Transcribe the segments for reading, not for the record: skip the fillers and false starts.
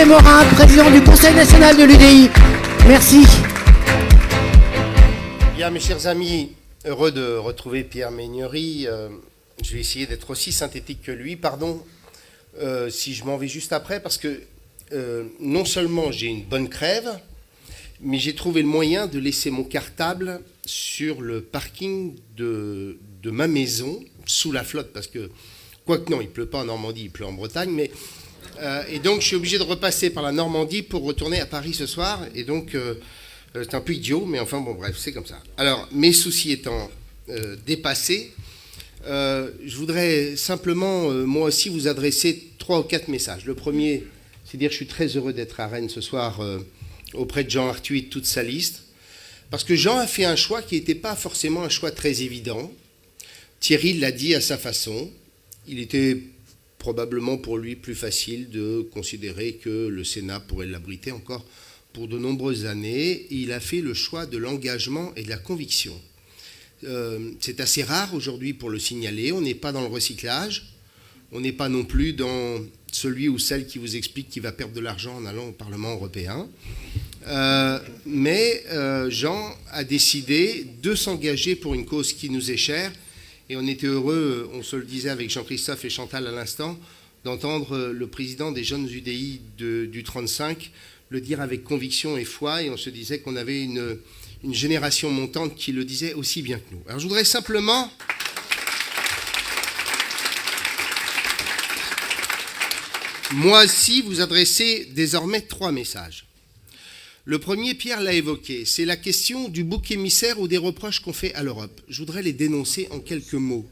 Hervé Morin, président du Conseil national de l'UDI. Merci. Bien, mes chers amis, heureux de retrouver Pierre Méniory. Je vais essayer d'être aussi synthétique que lui. Pardon si je m'en vais juste après, parce que non seulement j'ai une bonne crève, mais j'ai trouvé le moyen de laisser mon cartable sur le parking de ma maison, sous la flotte, parce que, quoique non, il ne pleut pas en Normandie, il pleut en Bretagne, mais... et donc je suis obligé de repasser par la Normandie pour retourner à Paris ce soir, et donc c'est un peu idiot, mais enfin bon bref, c'est comme ça. Alors, mes soucis étant dépassés, je voudrais simplement, moi aussi, vous adresser 3 ou 4 messages. Le premier, c'est dire que je suis très heureux d'être à Rennes ce soir auprès de Jean Arthuis et de toute sa liste, parce que Jean a fait un choix qui n'était pas forcément un choix très évident. Thierry l'a dit à sa façon, il était probablement pour lui plus facile de considérer que le Sénat pourrait l'abriter encore pour de nombreuses années. Il a fait le choix de l'engagement et de la conviction. C'est assez rare aujourd'hui pour le signaler. On n'est pas dans le recyclage. On n'est pas non plus dans celui ou celle qui vous explique qu'il va perdre de l'argent en allant au Parlement européen. Mais Jean a décidé de s'engager pour une cause qui nous est chère. Et on était heureux, on se le disait avec Jean-Christophe et Chantal à l'instant, d'entendre le président des jeunes UDI du 35 le dire avec conviction et foi. Et on se disait qu'on avait une génération montante qui le disait aussi bien que nous. Alors je voudrais simplement... moi aussi vous adresser désormais 3 messages. Le premier, Pierre l'a évoqué, c'est la question du bouc émissaire ou des reproches qu'on fait à l'Europe. Je voudrais les dénoncer en quelques mots.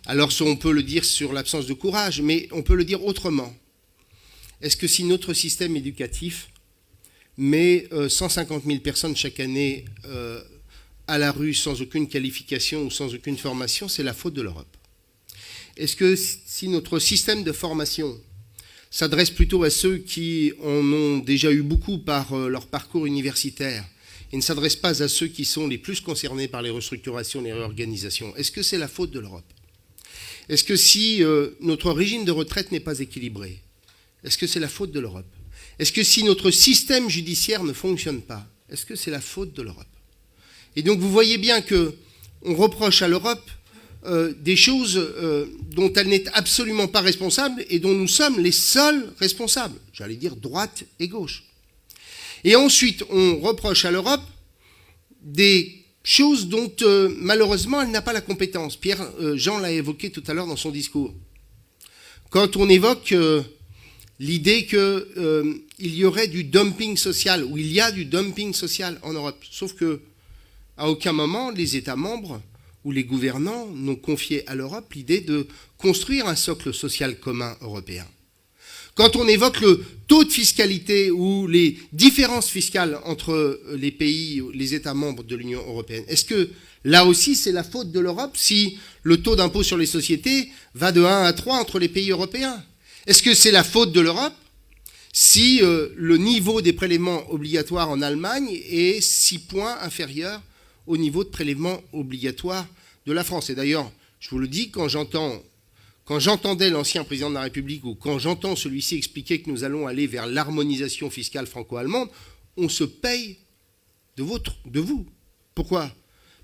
Alors on peut le dire sur l'absence de courage, mais on peut le dire autrement. Est-ce que si notre système éducatif met 150 000 personnes chaque année à la rue sans aucune qualification ou sans aucune formation, c'est la faute de l'Europe? Est-ce que si notre système de formation s'adresse plutôt à ceux qui en ont déjà eu beaucoup par leur parcours universitaire et ne s'adresse pas à ceux qui sont les plus concernés par les restructurations, les réorganisations, est-ce que c'est la faute de l'Europe? Est-ce que si notre régime de retraite n'est pas équilibré, est-ce que c'est la faute de l'Europe? Est-ce que si notre système judiciaire ne fonctionne pas, est-ce que c'est la faute de l'Europe? Et donc vous voyez bien qu'on reproche à l'Europe des choses dont elle n'est absolument pas responsable et dont nous sommes les seuls responsables, j'allais dire droite et gauche. Et ensuite, on reproche à l'Europe des choses dont malheureusement elle n'a pas la compétence. Jean l'a évoqué tout à l'heure dans son discours. Quand on évoque l'idée qu'il y aurait du dumping social, ou il y a du dumping social en Europe, sauf que à aucun moment les États membres où les gouvernants n'ont confié à l'Europe l'idée de construire un socle social commun européen. Quand on évoque le taux de fiscalité ou les différences fiscales entre les pays, les États membres de l'Union européenne, est-ce que là aussi c'est la faute de l'Europe si le taux d'impôt sur les sociétés va de 1 à 3 entre les pays européens? Est-ce que c'est la faute de l'Europe si le niveau des prélèvements obligatoires en Allemagne est 6 points inférieur au niveau de prélèvement obligatoire de la France? Et d'ailleurs, je vous le dis, quand j'entendais l'ancien président de la République ou quand j'entends celui-ci expliquer que nous allons aller vers l'harmonisation fiscale franco-allemande, on se paye de vous. Pourquoi?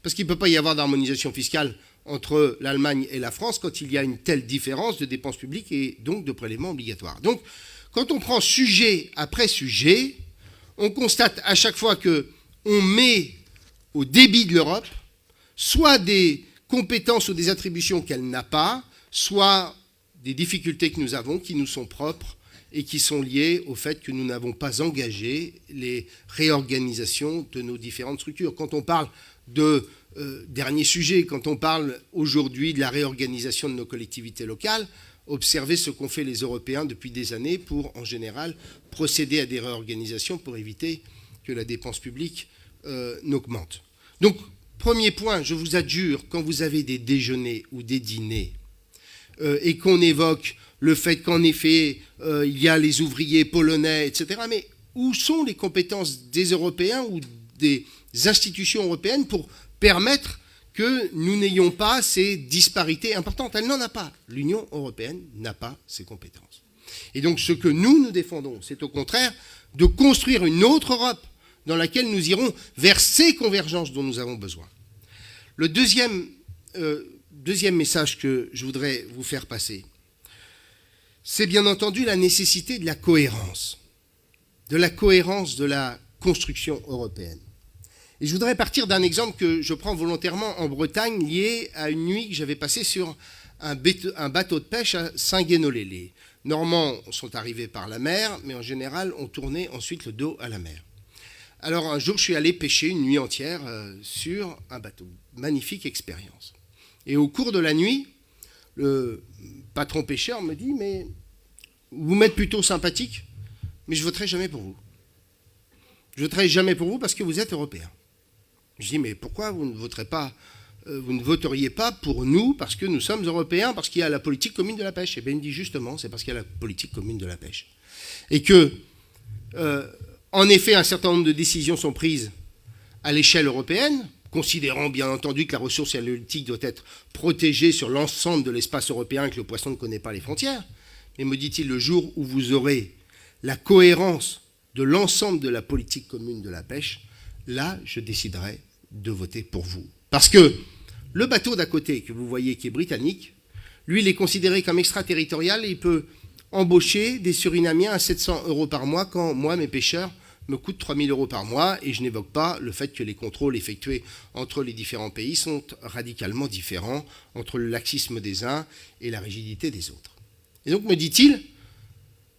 Parce qu'il ne peut pas y avoir d'harmonisation fiscale entre l'Allemagne et la France quand il y a une telle différence de dépenses publiques et donc de prélèvements obligatoires. Donc, quand on prend sujet après sujet, on constate à chaque fois qu'on met au débit de l'Europe soit des compétences ou des attributions qu'elle n'a pas, soit des difficultés que nous avons, qui nous sont propres et qui sont liées au fait que nous n'avons pas engagé les réorganisations de nos différentes structures. Quand on parle de dernier sujet, quand on parle aujourd'hui de la réorganisation de nos collectivités locales, observez ce qu'ont fait les Européens depuis des années pour, en général, procéder à des réorganisations pour éviter que la dépense publique n'augmente. Donc, premier point, je vous adjure, quand vous avez des déjeuners ou des dîners et qu'on évoque le fait qu'en effet, il y a les ouvriers polonais, etc., mais où sont les compétences des Européens ou des institutions européennes pour permettre que nous n'ayons pas ces disparités importantes? Elle n'en a pas. L'Union européenne n'a pas ces compétences. Et donc ce que nous défendons, c'est au contraire de construire une autre Europe dans laquelle nous irons vers ces convergences dont nous avons besoin. Le deuxième message que je voudrais vous faire passer, c'est bien entendu la nécessité de la cohérence de la construction européenne. Et je voudrais partir d'un exemple que je prends volontairement en Bretagne, lié à une nuit que j'avais passée sur un bateau de pêche à Saint-Guénolé. Les Normands sont arrivés par la mer, mais en général, on tournait ensuite le dos à la mer. Alors un jour, je suis allé pêcher une nuit entière sur un bateau. Magnifique expérience. Et au cours de la nuit, le patron pêcheur me dit « Mais vous m'êtes plutôt sympathique, mais je ne voterai jamais pour vous. Je ne voterai jamais pour vous parce que vous êtes européen. » Je dis « Mais pourquoi vous ne voteriez pas pour nous parce que nous sommes européens, parce qu'il y a la politique commune de la pêche ?» Et bien il me dit justement, c'est parce qu'il y a la politique commune de la pêche. Et que, en effet, un certain nombre de décisions sont prises à l'échelle européenne, considérant bien entendu que la ressource halieutique doit être protégée sur l'ensemble de l'espace européen et que le poisson ne connaît pas les frontières. Mais me dit-il, le jour où vous aurez la cohérence de l'ensemble de la politique commune de la pêche, là, je déciderai de voter pour vous. Parce que le bateau d'à côté que vous voyez qui est britannique, lui, il est considéré comme extraterritorial et il peut embaucher des Surinamiens à 700 € par mois quand moi, mes pêcheurs, me coûtent 3 000 € par mois et je n'évoque pas le fait que les contrôles effectués entre les différents pays sont radicalement différents entre le laxisme des uns et la rigidité des autres. Et donc, me dit-il,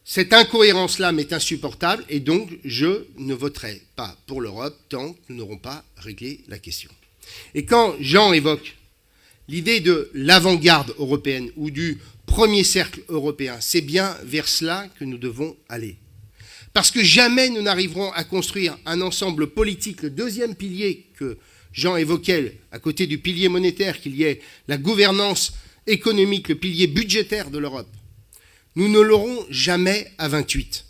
cette incohérence-là m'est insupportable et donc je ne voterai pas pour l'Europe tant que nous n'aurons pas réglé la question. Et quand Jean évoque l'idée de l'avant-garde européenne ou du premier cercle européen, c'est bien vers cela que nous devons aller. Parce que jamais nous n'arriverons à construire un ensemble politique, le deuxième pilier que Jean évoquait, à côté du pilier monétaire, qu'il y ait la gouvernance économique, le pilier budgétaire de l'Europe. Nous ne l'aurons jamais à 28.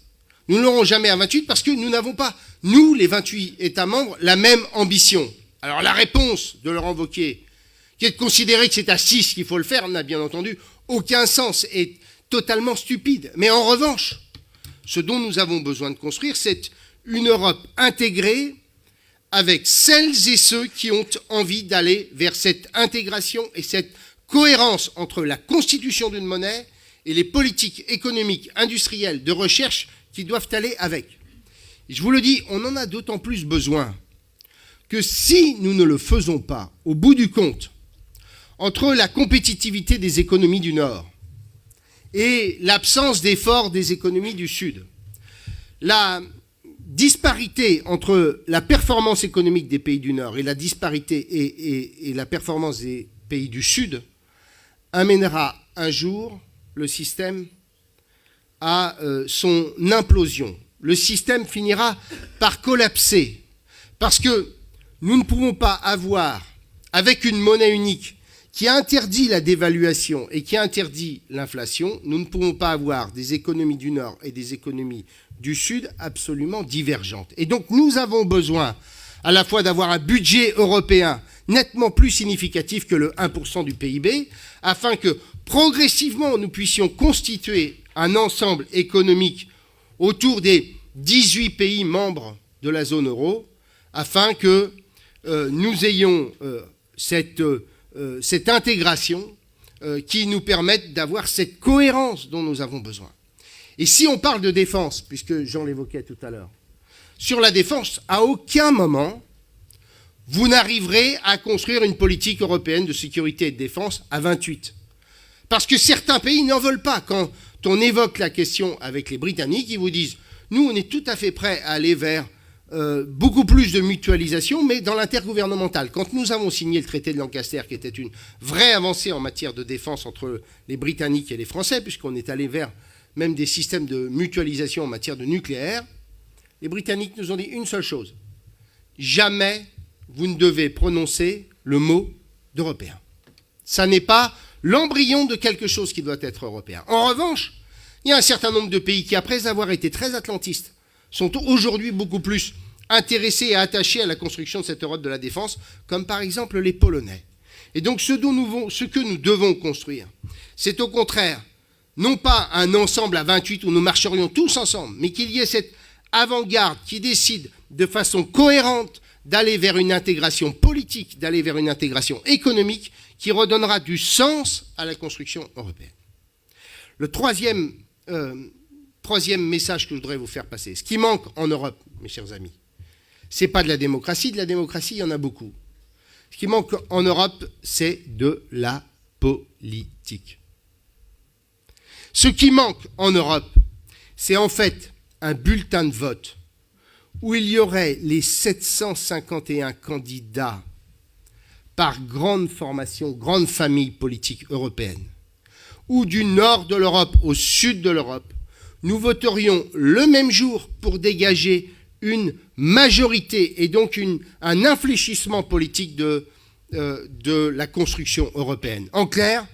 Nous ne l'aurons jamais à 28 parce que nous n'avons pas, nous, les 28 États membres, la même ambition. Alors la réponse de Laurent Wauquiez, qui est de considérer que c'est à 6 qu'il faut le faire, n'a bien entendu aucun sens et totalement stupide. Mais en revanche, ce dont nous avons besoin de construire, c'est une Europe intégrée avec celles et ceux qui ont envie d'aller vers cette intégration et cette cohérence entre la constitution d'une monnaie et les politiques économiques, industrielles, de recherche qui doivent aller avec. Et je vous le dis, on en a d'autant plus besoin que si nous ne le faisons pas, au bout du compte, entre la compétitivité des économies du Nord et l'absence d'efforts des économies du Sud, la disparité entre la performance économique des pays du Nord et la disparité et la performance des pays du Sud amènera un jour le système à son implosion. Le système finira par collapser parce que nous ne pouvons pas avoir, avec une monnaie unique qui interdit la dévaluation et qui interdit l'inflation, nous ne pouvons pas avoir des économies du Nord et des économies du Sud absolument divergentes. Et donc nous avons besoin à la fois d'avoir un budget européen nettement plus significatif que le 1% du PIB, afin que progressivement nous puissions constituer un ensemble économique autour des 18 pays membres de la zone euro, afin que nous ayons cette intégration qui nous permette d'avoir cette cohérence dont nous avons besoin. Et si on parle de défense, puisque Jean l'évoquait tout à l'heure, sur la défense, à aucun moment, vous n'arriverez à construire une politique européenne de sécurité et de défense à 28. Parce que certains pays n'en veulent pas. Quand on évoque la question avec les Britanniques, ils vous disent « Nous, on est tout à fait prêts à aller vers beaucoup plus de mutualisation, mais dans l'intergouvernemental. » Quand nous avons signé le traité de Lancaster, qui était une vraie avancée en matière de défense entre les Britanniques et les Français, puisqu'on est allé vers même des systèmes de mutualisation en matière de nucléaire, les Britanniques nous ont dit une seule chose. Jamais vous ne devez prononcer le mot d'européen. Ça n'est pas l'embryon de quelque chose qui doit être européen. En revanche, il y a un certain nombre de pays qui, après avoir été très atlantistes, sont aujourd'hui beaucoup plus intéressés et attachés à la construction de cette Europe de la défense, comme par exemple les Polonais. Et donc ce que nous devons construire, c'est au contraire non pas un ensemble à 28 où nous marcherions tous ensemble, mais qu'il y ait cette avant-garde qui décide de façon cohérente d'aller vers une intégration politique, d'aller vers une intégration économique qui redonnera du sens à la construction européenne. Le troisième message que je voudrais vous faire passer, ce qui manque en Europe, mes chers amis, ce n'est pas de la démocratie, il y en a beaucoup. Ce qui manque en Europe, c'est de la politique. Ce qui manque en Europe, c'est en fait un bulletin de vote où il y aurait les 751 candidats par grande formation, grande famille politique européenne, où du nord de l'Europe au sud de l'Europe, nous voterions le même jour pour dégager une majorité et donc un infléchissement politique de la construction européenne. En clair,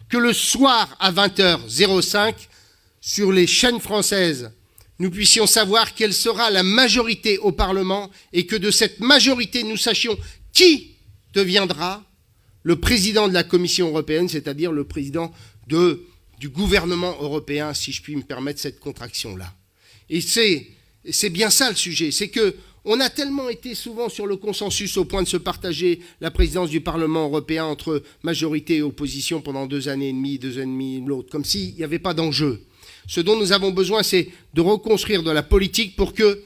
que le soir à 20h05, sur les chaînes françaises, nous puissions savoir quelle sera la majorité au Parlement et que de cette majorité, nous sachions qui deviendra le président de la Commission européenne, c'est-à-dire le président du gouvernement européen, si je puis me permettre cette contraction-là. Et c'est bien ça le sujet, c'est que on a tellement été souvent sur le consensus au point de se partager la présidence du Parlement européen entre majorité et opposition pendant 2 années et demie, l'autre, comme s'il n'y avait pas d'enjeu. Ce dont nous avons besoin, c'est de reconstruire de la politique pour que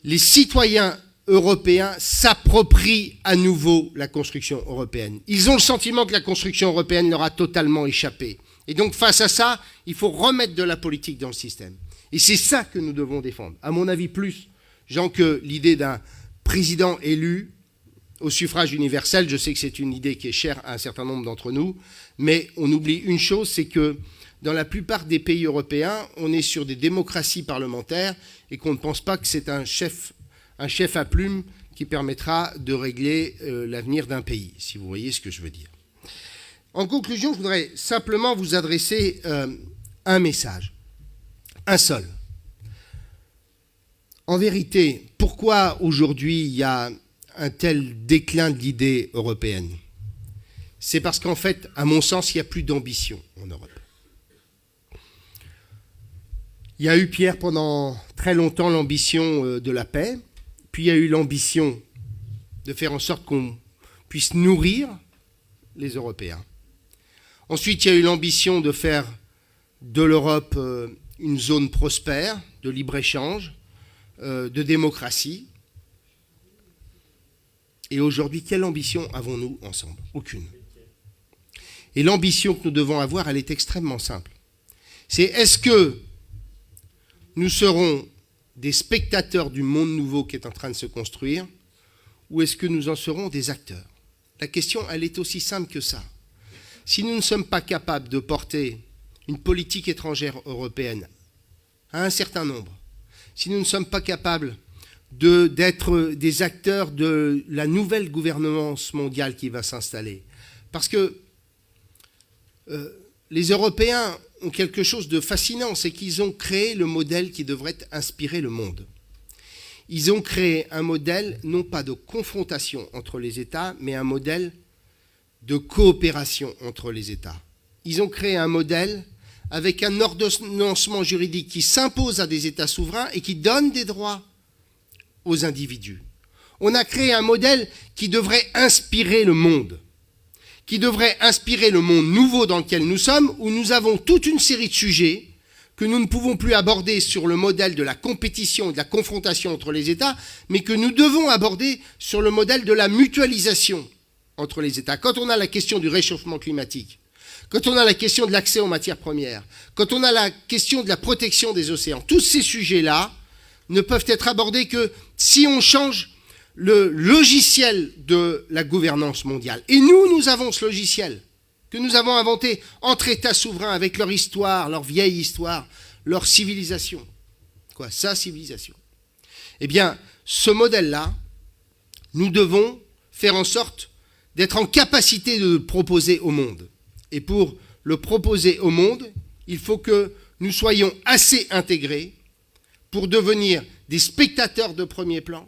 les citoyens européens s'approprient à nouveau la construction européenne. Ils ont le sentiment que la construction européenne leur a totalement échappé. Et donc, face à ça, il faut remettre de la politique dans le système. Et c'est ça que nous devons défendre. À mon avis, plus, Jean, que l'idée d'un président élu au suffrage universel. Je sais que c'est une idée qui est chère à un certain nombre d'entre nous, mais on oublie une chose, c'est que dans la plupart des pays européens, on est sur des démocraties parlementaires et qu'on ne pense pas que c'est un chef à plume qui permettra de régler l'avenir d'un pays, si vous voyez ce que je veux dire. En conclusion, je voudrais simplement vous adresser un message, un seul. En vérité, pourquoi aujourd'hui il y a un tel déclin de l'idée européenne? C'est parce qu'en fait, à mon sens, il n'y a plus d'ambition en Europe. Il y a eu, Pierre, pendant très longtemps l'ambition de la paix, puis il y a eu l'ambition de faire en sorte qu'on puisse nourrir les Européens. Ensuite, il y a eu l'ambition de faire de l'Europe une zone prospère, de libre-échange, de démocratie. Et aujourd'hui, quelle ambition avons-nous ensemble? Aucune. Et l'ambition que nous devons avoir, elle est extrêmement simple. C'est est-ce que nous serons des spectateurs du monde nouveau qui est en train de se construire, ou est-ce que nous en serons des acteurs? La question, elle est aussi simple que ça. Si nous ne sommes pas capables de porter une politique étrangère européenne à un certain nombre, si nous ne sommes pas capables d'être des acteurs de la nouvelle gouvernance mondiale qui va s'installer, parce que les Européens ont quelque chose de fascinant, c'est qu'ils ont créé le modèle qui devrait inspirer le monde. Ils ont créé un modèle, non pas de confrontation entre les États, mais un modèle de coopération entre les États. Ils ont créé un modèle avec un ordonnancement juridique qui s'impose à des États souverains et qui donne des droits aux individus. On a créé un modèle qui devrait inspirer le monde, qui devrait inspirer le monde nouveau dans lequel nous sommes, où nous avons toute une série de sujets que nous ne pouvons plus aborder sur le modèle de la compétition et de la confrontation entre les États, mais que nous devons aborder sur le modèle de la mutualisation entre les États. Quand on a la question du réchauffement climatique, quand on a la question de l'accès aux matières premières, quand on a la question de la protection des océans, tous ces sujets-là ne peuvent être abordés que si on change le logiciel de la gouvernance mondiale. Et nous avons ce logiciel que nous avons inventé entre États souverains avec leur histoire, leur vieille histoire, leur civilisation. Quoi, sa civilisation. Eh bien, ce modèle-là, nous devons faire en sorte d'être en capacité de le proposer au monde. Et pour le proposer au monde, il faut que nous soyons assez intégrés pour devenir des spectateurs de premier plan,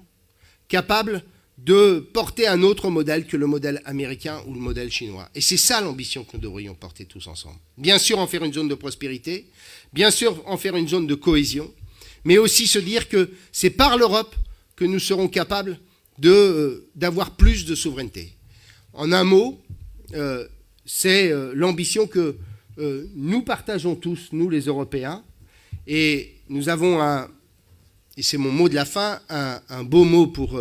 capables de porter un autre modèle que le modèle américain ou le modèle chinois. Et c'est ça l'ambition que nous devrions porter tous ensemble. Bien sûr, en faire une zone de prospérité, bien sûr, en faire une zone de cohésion, mais aussi se dire que c'est par l'Europe que nous serons capables d'avoir plus de souveraineté. En un mot, c'est l'ambition que nous partageons tous, nous les Européens, et nous avons et c'est mon mot de la fin, un beau mot pour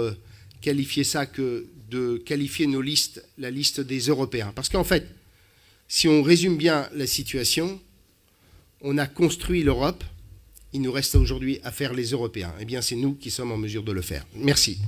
qualifier ça, que de qualifier nos listes, la liste des Européens. Parce qu'en fait, si on résume bien la situation, on a construit l'Europe, il nous reste aujourd'hui à faire les Européens. Eh bien, c'est nous qui sommes en mesure de le faire. Merci.